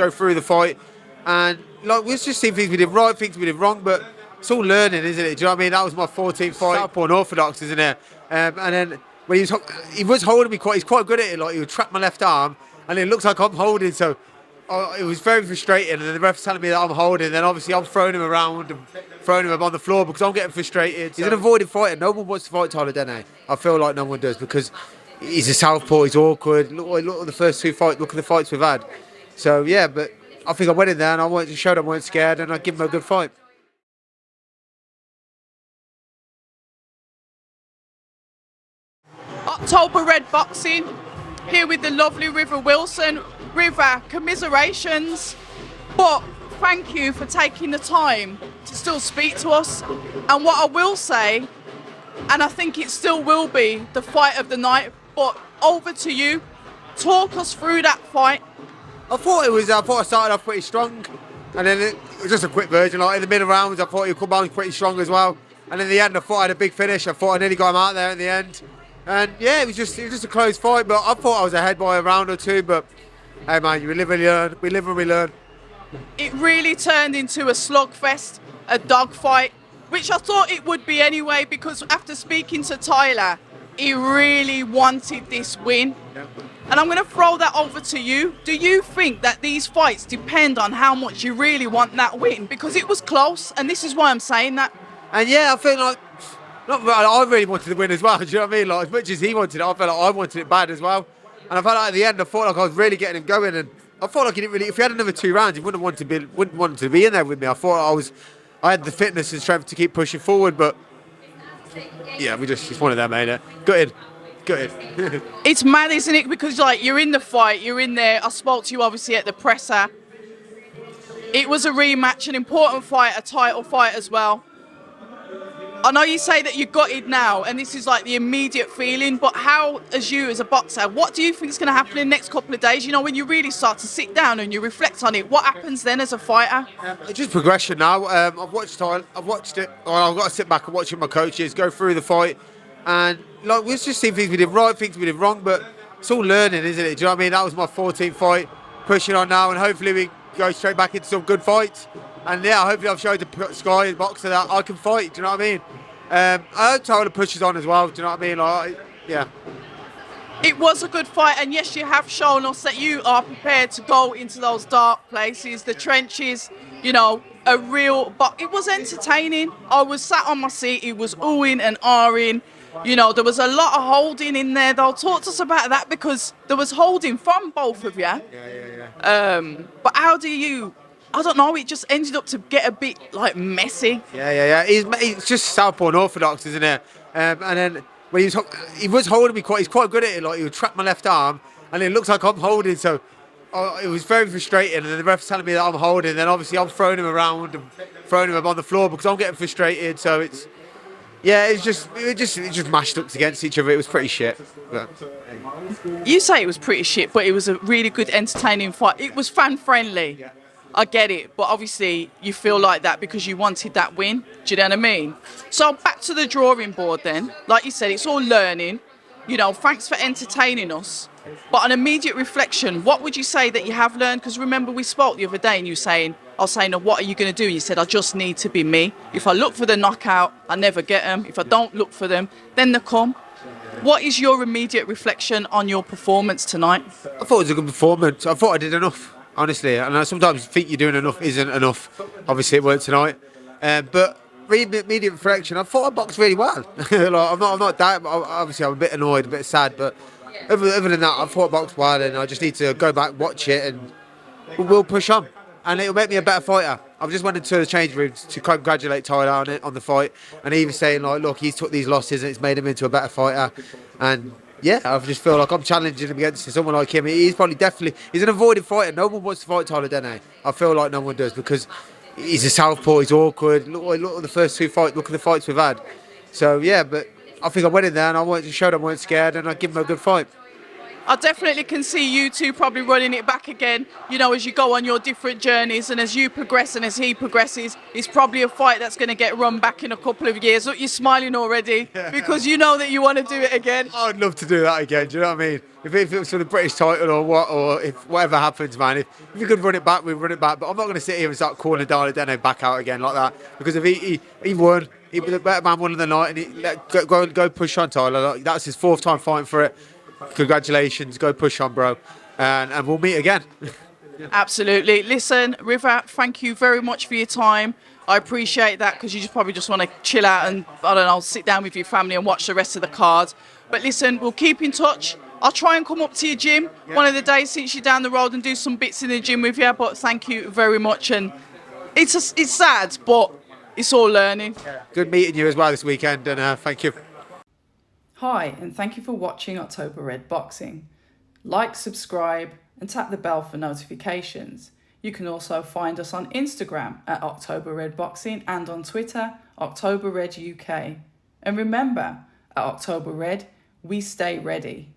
go through the fight, and like we just seen things we did right, things we did wrong, but it's all learning, isn't it? Do you know what I mean? That was my 14th fight. Southpaw and orthodox, isn't it? And then when he was holding me he's quite good at it. Like he would trap my left arm, and it looks like I'm holding. So it was very frustrating. And then the ref's telling me that I'm holding. And then obviously I'm throwing him around and throwing him on the floor because I'm getting frustrated. He's an avoided fighter. No one wants to fight Tyler Denny. I feel like no one does because he's a southpaw. He's awkward. Look at the first two fights. Look at the fights we've had. So yeah, but I think I went in there and I wanted to show them I weren't scared, and I give him a good fight. October Red Boxing, here with the lovely River Wilson. River, commiserations, but thank you for taking the time to still speak to us. And what I will say, and I think it still will be the fight of the night, but over to you. Talk us through that fight. I thought I started off pretty strong, and then it was just a quick version. Like in the middle rounds, I thought he'd come on pretty strong as well. And in the end, I thought I had a big finish. I thought I nearly got him out there in the end. And yeah, it was just a close fight, but I thought I was ahead by a round or two. But hey man, we live and learn. We live and we learn. It really turned into a slugfest, a dogfight, which I thought it would be anyway, because after speaking to Tyler, he really wanted this win. Yeah. And I'm going to throw that over to you. Do you think that these fights depend on how much you really want that win? Because it was close, and this is why I'm saying that. And yeah, I feel like I really wanted to win as well. Do you know what I mean? Like as much as he wanted it, I felt like I wanted it bad as well. And I felt like at the end, I thought like I was really getting him going, and I thought like he didn't really. If he had another 2 rounds, he wouldn't want to be in there with me. I thought I had the fitness and strength to keep pushing forward, but yeah, it's one of them, ain't it? Gutted. It's mad, isn't it? Because like you're in the fight, you're in there. I spoke to you obviously at the presser. It was a rematch, an important fight, a title fight as well. I know you say that you got it now, and this is like the immediate feeling, but how, as a boxer, what do you think is going to happen in the next couple of days? You know, when you really start to sit down and you reflect on it, what happens then as a fighter? It's just progression now. I've watched it. I've got to sit back and watch it with my coaches, go through the fight, and like we've just seen things we did right, things we did wrong, but it's all learning, isn't it? Do you know what I mean? That was my 14th fight, pushing on now, and hopefully we go straight back into some good fights. And yeah, hopefully I've showed the Sky and boxer that I can fight. Do you know what I mean? I hope Tyler pushes on as well. Do you know what I mean? Like, yeah. It was a good fight, and yes, you have shown us that you are prepared to go into those dark places, the trenches. You know, but it was entertaining. I was sat on my seat. It was oohing and ahhing. You know, there was a lot of holding in there, though. Talk to us about that, because there was holding from both of you. Yeah. But how do you? I don't know. It just ended up to get a bit like messy. Yeah. He's just southpaw and orthodox, isn't it? And then when he was holding me he's quite good at it. Like he would trap my left arm, and it looks like I'm holding. So it was very frustrating. And then the ref's telling me that I'm holding. And then obviously I'm throwing him around and throwing him on the floor because I'm getting frustrated. So it just mashed up against each other. It was pretty shit. But. You say it was pretty shit, but it was a really good, entertaining fight. It was fan friendly. Yeah. I get it, but obviously you feel like that because you wanted that win. Do you know what I mean? So back to the drawing board then. Like you said, it's all learning. You know, thanks for entertaining us. But on immediate reflection, what would you say that you have learned? Because remember we spoke the other day and I was saying, oh, what are you going to do? And you said, I just need to be me. If I look for the knockout, I never get them. If I don't look for them, then they come. What is your immediate reflection on your performance tonight? I thought it was a good performance. I thought I did enough. Honestly, and I sometimes think you're doing enough isn't enough. Obviously, it weren't tonight. But immediate reflection, I thought I boxed really well. Like, I'm not that. Obviously, I'm a bit annoyed, a bit sad, but other than that, I thought I boxed well, and I just need to go back, watch it, and we'll push on, and it'll make me a better fighter. I've just went into the change rooms to congratulate Tyler on the fight, and he was saying like, look, he's took these losses and it's made him into a better fighter, and. Yeah, I just feel like I'm challenging him against someone like him. He's an avoided fighter. No one wants to fight Tyler Denny. I feel like no one does because he's a southpaw, he's awkward. Look at the first 2 fights, look at the fights we've had. So yeah, but I think I went in there and I wanted to show them I weren't scared, and I give him a good fight. I definitely can see you two probably running it back again, you know, as you go on your different journeys and as you progress and as he progresses. It's probably a fight that's going to get run back in a couple of years. Look, you're smiling already because you know that you want to do it again. I'd love to do that again. Do you know what I mean? If it was for the British title or what, or if whatever happens, man, if we could run it back, we'd run it back. But I'm not going to sit here and start calling Tyler Denny back out again like that, because if he won, he was the better man one of the night, and go push on, Tyler. Like, that's his 4th time fighting for it. Congratulations, go push on, bro, and we'll meet again. Absolutely. Listen, River, thank you very much for your time. I appreciate that, because you probably just want to chill out and, I don't know, sit down with your family and watch the rest of the card. But listen, we'll keep in touch. I'll try and come up to your gym one of the days since you're down the road and do some bits in the gym with you. But thank you very much. And it's sad, but it's all learning. Good meeting you as well this weekend, and thank you. Hi, and thank you for watching October Red Boxing. Like, subscribe, and tap the bell for notifications. You can also find us on Instagram at October Red Boxing and on Twitter, October Red UK. And remember, at October Red, we stay ready.